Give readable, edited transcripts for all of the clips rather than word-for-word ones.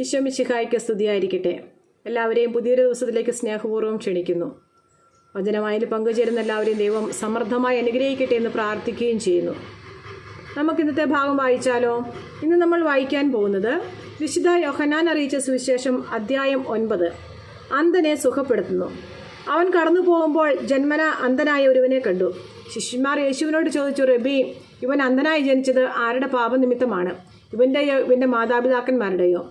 ഈശോ മിശിഹായ്ക്ക് സ്തുതിയായിരിക്കട്ടെ. എല്ലാവരെയും പുതിയൊരു ദിവസത്തിലേക്ക് സ്നേഹപൂർവ്വം ക്ഷണിക്കുന്നു. വചനമായിൽ പങ്കുചേരുന്ന എല്ലാവരെയും ദൈവം സമൃദ്ധമായി അനുഗ്രഹിക്കട്ടെ എന്ന് പ്രാർത്ഥിക്കുകയും ചെയ്യുന്നു. നമുക്കിന്നത്തെ ഭാഗം വായിച്ചാലോ? ഇന്ന് നമ്മൾ വായിക്കാൻ പോകുന്നത് വിശുദ്ധ യോഹന്നാൻ അറിയിച്ച സുവിശേഷം അധ്യായം 9. അന്ധനെ സുഖപ്പെടുത്തുന്നു. അവൻ കടന്നു പോകുമ്പോൾ ജന്മന അന്ധനായ ഒരുവനെ കണ്ടു. ശിഷ്യന്മാർ യേശുവിനോട് ചോദിച്ചു, റബി, ഇവൻ അന്ധനായി ജനിച്ചത് ആരുടെ പാപനിമിത്തമാണ്? ഇവൻ്റെയോ ഇവൻ്റെ മാതാപിതാക്കന്മാരുടെയോ?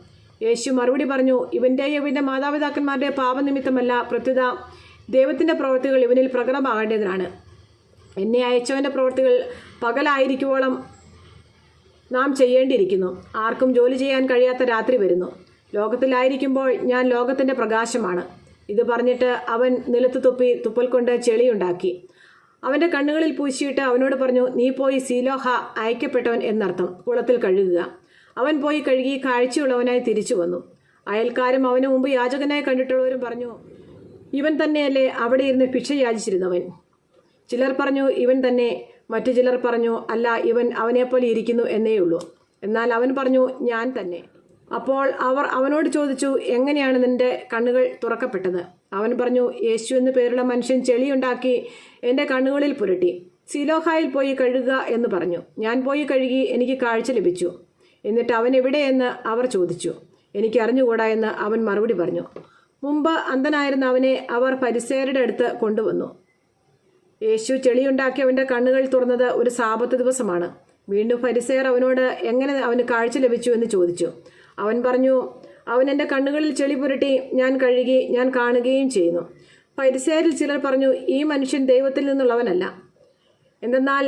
യേശു മറുപടി പറഞ്ഞു, ഇവൻ്റെയോ ഇവൻ്റെ മാതാപിതാക്കന്മാരുടെ പാപനിമിത്തമല്ല, പ്രത്യുത ദൈവത്തിൻ്റെ പ്രവൃത്തികൾ ഇവനിൽ പ്രകടമാകേണ്ടതിനാണ്. എന്നെ അയച്ചവൻ്റെ പ്രവൃത്തികൾ പകലായിരിക്കുവോളം നാം ചെയ്യേണ്ടിയിരിക്കുന്നു. ആർക്കും ജോലി ചെയ്യാൻ കഴിയാത്ത രാത്രി വരുന്നു. ലോകത്തിലായിരിക്കുമ്പോൾ ഞാൻ ലോകത്തിൻ്റെ പ്രകാശമാണ്. ഇത് പറഞ്ഞിട്ട് അവൻ നിലത്ത് തുപ്പി തുപ്പൽ കൊണ്ട് ചെളിയുണ്ടാക്കി അവൻ്റെ കണ്ണുകളിൽ പൂശിയിട്ട് അവനോട് പറഞ്ഞു, നീ പോയി സീലോഹ, അയക്കപ്പെട്ടവൻ എന്നർത്ഥം, കുളത്തിൽ കഴുകുക. അവൻ പോയി കഴുകി കാഴ്ചയുള്ളവനായി തിരിച്ചു വന്നു. അയൽക്കാരും അവന് മുമ്പ് യാചകനായി കണ്ടിട്ടുള്ളവരും പറഞ്ഞു, ഇവൻ തന്നെയല്ലേ അവിടെ ഇരുന്ന് ഭിക്ഷ യാചിച്ചിരുന്നവൻ? ചിലർ പറഞ്ഞു, ഇവൻ തന്നെ. മറ്റു ചിലർ പറഞ്ഞു, അല്ല, ഇവൻ അവനെപ്പോലെ ഇരിക്കുന്നു എന്നേയുള്ളൂ. എന്നാൽ അവൻ പറഞ്ഞു, ഞാൻ തന്നെ. അപ്പോൾ അവർ അവനോട് ചോദിച്ചു, എങ്ങനെയാണ് നിന്റെ കണ്ണുകൾ തുറക്കപ്പെട്ടത്? അവൻ പറഞ്ഞു, യേശു എന്ന് പേരുള്ള മനുഷ്യൻ ചെളിയുണ്ടാക്കി എൻ്റെ കണ്ണുകളിൽ പുരട്ടി. സീലോഹായിൽ പോയി കഴുകുക എന്ന് പറഞ്ഞു. ഞാൻ പോയി കഴുകി, എനിക്ക് കാഴ്ച ലഭിച്ചു. എന്നിട്ട് അവൻ എവിടെയെന്ന് അവർ ചോദിച്ചു. എനിക്ക് അറിഞ്ഞുകൂടാ എന്ന് അവൻ മറുപടി പറഞ്ഞു. മുമ്പ് അന്ധനായിരുന്ന അവനെ അവർ ഫരിസേയരുടെ അടുത്ത് കൊണ്ടുവന്നു. യേശു ചെളിയുണ്ടാക്കി അവൻ്റെ കണ്ണുകൾ തുറന്നത് ഒരു സാബത്ത് ദിവസമാണ്. വീണ്ടും ഫരിസേയർ അവനോട് എങ്ങനെ അവന് കാഴ്ച ലഭിച്ചു എന്ന് ചോദിച്ചു. അവൻ പറഞ്ഞു, അവൻ എൻ്റെ കണ്ണുകളിൽ ചെളി പുരട്ടി, ഞാൻ കഴുകി, ഞാൻ കാണുകയും ചെയ്യുന്നു. ഫരിസേയരിൽ ചിലർ പറഞ്ഞു, ഈ മനുഷ്യൻ ദൈവത്തിൽ നിന്നുള്ളവനല്ല, എന്തെന്നാൽ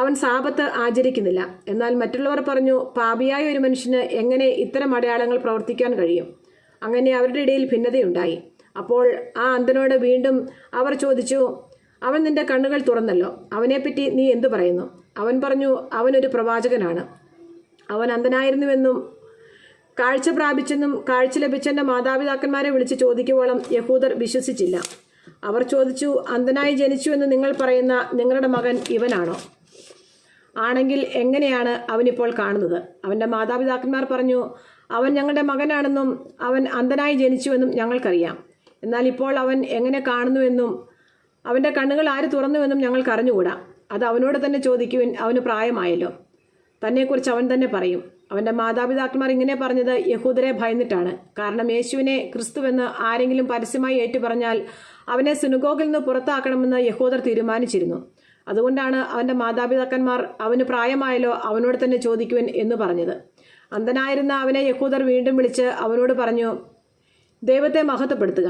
അവൻ സാബത്ത് ആചരിക്കുന്നില്ല. എന്നാൽ മറ്റുള്ളവർ പറഞ്ഞു, പാപിയായ ഒരു മനുഷ്യന് എങ്ങനെ ഇത്തരം അടയാളങ്ങൾ പ്രവർത്തിക്കാൻ കഴിയും? അങ്ങനെ അവരുടെ ഇടയിൽ ഭിന്നതയുണ്ടായി. അപ്പോൾ ആ അന്ധനോട് വീണ്ടും അവർ ചോദിച്ചു, അവൻ നിന്റെ കണ്ണുകൾ തുറന്നല്ലോ, അവനെപ്പറ്റി നീ എന്തു പറയുന്നു? അവൻ പറഞ്ഞു, അവനൊരു പ്രവാചകനാണ്. അവൻ അന്ധനായിരുന്നുവെന്നും കാഴ്ച പ്രാപിച്ചെന്നും കാഴ്ച ലഭിച്ചെൻ്റെ മാതാപിതാക്കന്മാരെ വിളിച്ച് ചോദിക്കുവോളം യഹൂദർ വിശ്വസിച്ചില്ല. അവർ ചോദിച്ചു, അന്ധനായി ജനിച്ചുവെന്ന് നിങ്ങൾ പറയുന്ന നിങ്ങളുടെ മകൻ ഇവനാണോ? ആണെങ്കിൽ എങ്ങനെയാണ് അവനിപ്പോൾ കാണുന്നത്? അവൻ്റെ മാതാപിതാക്കന്മാർ പറഞ്ഞു, അവൻ ഞങ്ങളുടെ മകനാണെന്നും അവൻ അന്ധനായി ജനിച്ചുവെന്നും ഞങ്ങൾക്കറിയാം. എന്നാൽ ഇപ്പോൾ അവൻ എങ്ങനെ കാണുന്നുവെന്നും അവൻ്റെ കണ്ണുകൾ ആര് തുറന്നുവെന്നും ഞങ്ങൾക്ക് അറിഞ്ഞുകൂടാ. അത് അവനോട് തന്നെ ചോദിക്കുവിൻ, അവന് പ്രായമായല്ലോ. തന്നെക്കുറിച്ച് അവൻ തന്നെ പറയും. അവൻ്റെ മാതാപിതാക്കന്മാർ ഇങ്ങനെ പറഞ്ഞത് യഹൂദരെ ഭയന്നിട്ടാണ്. കാരണം യേശുവിനെ ക്രിസ്തുവെന്ന് ആരെങ്കിലും പരസ്യമായി ഏറ്റുപറഞ്ഞാൽ അവനെ സിനഗോഗിൽ നിന്ന് പുറത്താക്കണമെന്ന് യഹൂദർ തീരുമാനിച്ചിരുന്നു. അതുകൊണ്ടാണ് അവൻ്റെ മാതാപിതാക്കന്മാർ അവന് പ്രായമായല്ലോ, അവനോട് തന്നെ ചോദിക്കുവൻ എന്ന് പറഞ്ഞത്. അന്ധനായിരുന്ന അവനെ യഹൂദർ വീണ്ടും വിളിച്ച് അവനോട് പറഞ്ഞു, ദൈവത്തെ മഹത്വപ്പെടുത്തുക.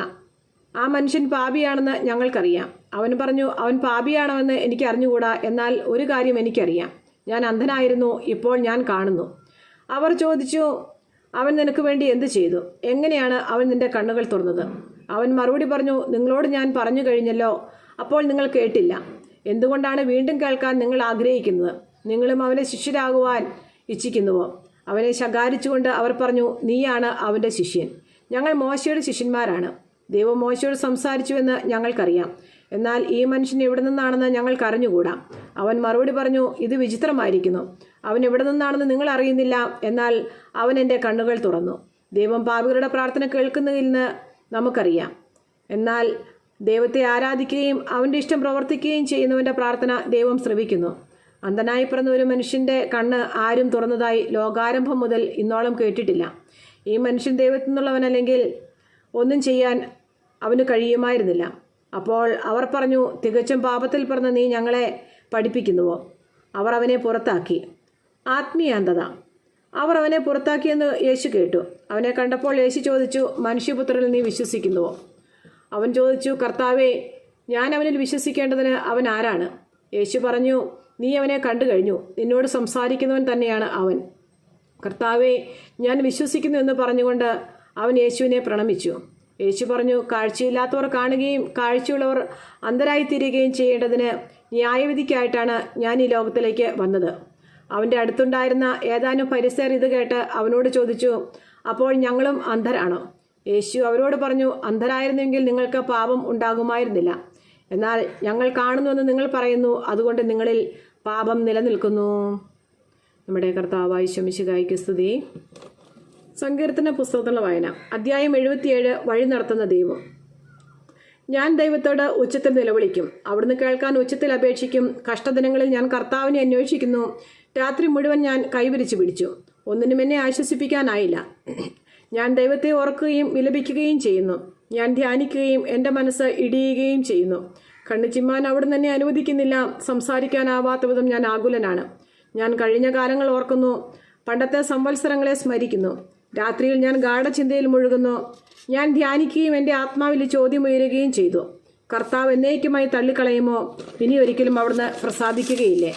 ആ മനുഷ്യൻ പാപിയാണെന്ന് ഞങ്ങൾക്കറിയാം. അവൻ പറഞ്ഞു, അവൻ പാപിയാണെന്ന് എനിക്ക് അറിഞ്ഞുകൂടാ. എന്നാൽ ഒരു കാര്യം എനിക്കറിയാം, ഞാൻ അന്ധനായിരുന്നു, ഇപ്പോൾ ഞാൻ കാണുന്നു. അവർ ചോദിച്ചു, അവൻ നിനക്ക് വേണ്ടി എന്ത് ചെയ്തു? എങ്ങനെയാണ് അവൻ നിന്റെ കണ്ണുകൾ തുറന്നത്? അവൻ മറുപടി പറഞ്ഞു, നിങ്ങളോട് ഞാൻ പറഞ്ഞു കഴിഞ്ഞല്ലോ, അപ്പോൾ നിങ്ങൾ കേട്ടില്ല. എന്തുകൊണ്ടാണ് വീണ്ടും കേൾക്കാൻ നിങ്ങൾ ആഗ്രഹിക്കുന്നത്? നിങ്ങളും അവനെ ശിഷ്യരാകുവാൻ ഇച്ഛിക്കുന്നുവോ? അവനെ ശകാരിച്ചുകൊണ്ട് അവർ പറഞ്ഞു, നീയാണ് അവൻ്റെ ശിഷ്യൻ. ഞങ്ങൾ മോശയുടെ ശിഷ്യന്മാരാണ്. ദൈവം മോശയോട് സംസാരിച്ചുവെന്ന് ഞങ്ങൾക്കറിയാം. എന്നാൽ ഈ മനുഷ്യൻ എവിടെ നിന്നാണെന്ന് ഞങ്ങൾക്ക് അറിഞ്ഞുകൂടാ. അവൻ മറുപടി പറഞ്ഞു, ഇത് വിചിത്രമായിരിക്കുന്നു. അവൻ എവിടെ നിന്നാണെന്ന് നിങ്ങൾ അറിയുന്നില്ല, എന്നാൽ അവൻ എൻ്റെ കണ്ണുകൾ തുറന്നു. ദൈവം പാപികളുടെ പ്രാർത്ഥന കേൾക്കുന്നതിൽ നമുക്കറിയാം. എന്നാൽ ദൈവത്തെ ആരാധിക്കുകയും അവൻ്റെ ഇഷ്ടം പ്രവർത്തിക്കുകയും ചെയ്യുന്നവൻ്റെ പ്രാർത്ഥന ദൈവം ശ്രവിക്കുന്നു. അന്ധനായി പിറന്ന ഒരു മനുഷ്യൻ്റെ കണ്ണ് ആരും തുറന്നതായി ലോകാരംഭം മുതൽ ഇന്നോളം കേട്ടിട്ടില്ല. ഈ മനുഷ്യൻ ദൈവത്തിൽ നിന്നുള്ളവനല്ലെങ്കിൽ ഒന്നും ചെയ്യാൻ അവന് കഴിയുമായിരുന്നില്ല. അപ്പോൾ അവർ പറഞ്ഞു, തികച്ചും പാപത്തിൽ പിറന്ന നീ ഞങ്ങളെ പഠിപ്പിക്കുന്നുവോ? അവർ അവനെ പുറത്താക്കി. ആത്മീയാന്ധത. അവർ അവനെ പുറത്താക്കിയെന്ന് യേശു കേട്ടു. അവനെ കണ്ടപ്പോൾ യേശു ചോദിച്ചു, മനുഷ്യപുത്രനിൽ നീ വിശ്വസിക്കുന്നുവോ? അവൻ ചോദിച്ചു, കർത്താവേ, ഞാൻ അവനിൽ വിശ്വസിക്കേണ്ടതിന് അവൻ ആരാണ്? യേശു പറഞ്ഞു, നീ അവനെ കണ്ടു കഴിഞ്ഞു, നിന്നോട് സംസാരിക്കുന്നവൻ തന്നെയാണ് അവൻ. കർത്താവേ, ഞാൻ വിശ്വസിക്കുന്നു എന്ന് പറഞ്ഞുകൊണ്ട് അവൻ യേശുവിനെ പ്രണമിച്ചു. യേശു പറഞ്ഞു, കാഴ്ചയില്ലാത്തവർ കാണുകയും കാഴ്ചയുള്ളവർ അന്ധരായിത്തീരുകയും ചെയ്യേണ്ടതിന് ന്യായവിധിക്കായിട്ടാണ് ഞാൻ ഈ ലോകത്തിലേക്ക് വന്നത്. അവൻ്റെ അടുത്തുണ്ടായിരുന്ന ഏതാനും ഫരിസേയർ ഇത് കേട്ട് അവനോട് ചോദിച്ചു, അപ്പോൾ ഞങ്ങളും അന്ധരാണോ? യേശു അവരോട് പറഞ്ഞു, അന്ധരായിരുന്നെങ്കിൽ നിങ്ങൾക്ക് പാപം ഉണ്ടാകുമായിരുന്നില്ല. എന്നാൽ ഞങ്ങൾ കാണുന്നുവെന്ന് നിങ്ങൾ പറയുന്നു, അതുകൊണ്ട് നിങ്ങളിൽ പാപം നിലനിൽക്കുന്നു. നമ്മുടെ കർത്താവായ ഈശോ മിശിഹായ്ക്ക് സ്തുതി. സങ്കീർത്തന പുസ്തകത്തിലുള്ള വായന. അധ്യായം 77. വഴി നടത്തുന്ന ദൈവം. ഞാൻ ദൈവത്തോട് ഉച്ചത്തിൽ നിലവിളിക്കും, അവിടുന്ന് കേൾക്കാൻ ഉച്ചത്തിൽ അപേക്ഷിക്കും. കഷ്ടദിനങ്ങളിൽ ഞാൻ കർത്താവിനെ അന്വേഷിക്കുന്നു. രാത്രി മുഴുവൻ ഞാൻ കൈവിരിച്ചു പിടിച്ചു, ഒന്നിനും എന്നെ ആശ്വസിപ്പിക്കാനായില്ല. ഞാൻ ദൈവത്തെ ഓർക്കുകയും വിലപിക്കുകയും ചെയ്യുന്നു. ഞാൻ ധ്യാനിക്കുകയും എൻ്റെ മനസ്സ് ഇടിയുകയും ചെയ്യുന്നു. കണ്ണു ചിമ്മാൻ അവിടുന്ന് എന്നെ അനുവദിക്കുന്നില്ല. സംസാരിക്കാനാവാത്ത വിധം ഞാൻ ആകുലനാണ്. ഞാൻ കഴിഞ്ഞ കാലങ്ങൾ ഓർക്കുന്നു, പണ്ടത്തെ സംവത്സരങ്ങളെ സ്മരിക്കുന്നു. രാത്രിയിൽ ഞാൻ ഗാഢചിന്തയിൽ മുഴുകുന്നു. ഞാൻ ധ്യാനിക്കുകയും എൻ്റെ ആത്മാവിൽ ചോദ്യമുയരുകയും ചെയ്തു, കർത്താവ് എന്നേക്കുമായി തള്ളിക്കളയുമോ? ഇനി ഒരിക്കലും അവിടുന്ന് പ്രസാദിക്കുകയില്ലേ?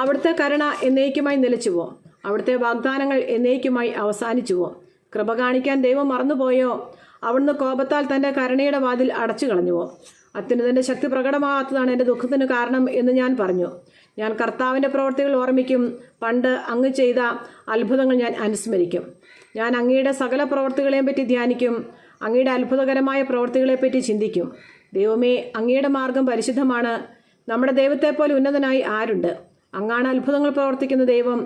അവിടുത്തെ കരുണ എന്നേക്കുമായി നിലച്ചുവോ? അവിടുത്തെ വാഗ്ദാനങ്ങൾ എന്നേക്കുമായി അവസാനിച്ചുവോ? കൃപ കാണിക്കാൻ ദൈവം മറന്നുപോയോ? അവിടുന്ന് കോപത്താൽ തൻ്റെ കരുണയുടെ വാതിൽ അടച്ചു കളഞ്ഞുവോ? അത്യുന്നതൻ്റെ ശക്തി പ്രകടമാകാത്തതാണ് എൻ്റെ ദുഃഖത്തിന് കാരണം എന്ന് ഞാൻ പറഞ്ഞു. ഞാൻ കർത്താവിൻ്റെ പ്രവൃത്തികൾ ഓർമ്മിക്കും. പണ്ട് അങ്ങ് ചെയ്ത അത്ഭുതങ്ങൾ ഞാൻ അനുസ്മരിക്കും. ഞാൻ അങ്ങയുടെ സകല പ്രവൃത്തികളെയും പറ്റി ധ്യാനിക്കും. അങ്ങയുടെ അത്ഭുതകരമായ പ്രവൃത്തികളെപ്പറ്റി ചിന്തിക്കും. ദൈവമേ, അങ്ങയുടെ മാർഗം പരിശുദ്ധമാണ്. നമ്മുടെ ദൈവത്തെപ്പോലെ ഉന്നതനായി ആരുണ്ട്? അങ്ങാണ് അത്ഭുതങ്ങൾ പ്രവർത്തിക്കുന്ന ദൈവം.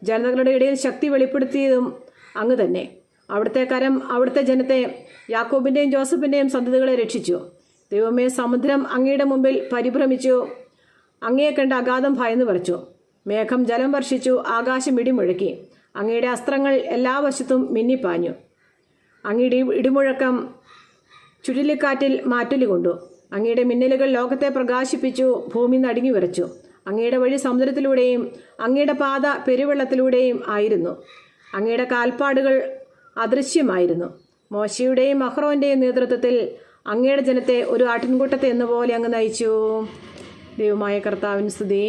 ജനതകളുടെ ഇടയിൽ ശക്തി വെളിപ്പെടുത്തിയതും അങ്ങ് തന്നെ. അവിടുത്തെ കരം അവിടുത്തെ ജനത്തെ, യാക്കോബിൻ്റെയും ജോസഫിൻ്റെയും സന്തതികളെ രക്ഷിച്ചു. ദൈവമേ, സമുദ്രം അങ്ങയുടെ മുമ്പിൽ പരിഭ്രമിച്ചു. അങ്ങയെ കണ്ട് അഗാധം ഭയന്നു പറിച്ചു. മേഘം ജലം വർഷിച്ചു, ആകാശം ഇടിമുഴക്കി. അങ്ങയുടെ അസ്ത്രങ്ങൾ എല്ലാ വശത്തും മിന്നിപ്പാഞ്ഞു. അങ്ങയുടെ ഇടിമുഴക്കം ചുഴലിക്കാറ്റിൽ മാറ്റൊലി കൊണ്ടു. അങ്ങയുടെ മിന്നലുകൾ ലോകത്തെ പ്രകാശിപ്പിച്ചു, ഭൂമി നടുങ്ങി വിറച്ചു. അങ്ങയുടെ വഴി സമുദ്രത്തിലൂടെയും അങ്ങയുടെ പാത പെരുവെള്ളത്തിലൂടെയും ആയിരുന്നു. അങ്ങയുടെ കാൽപ്പാടുകൾ അദൃശ്യമായിരുന്നു. മോശയുടെയും അഹ്റോൻ്റെയും നേതൃത്വത്തിൽ അങ്ങയുടെ ജനത്തെ ഒരു ആട്ടിൻകൂട്ടത്തെ എന്ന പോലെ അങ്ങ് നയിച്ചു. ദൈവമായ കർത്താവിന് സ്തുതി.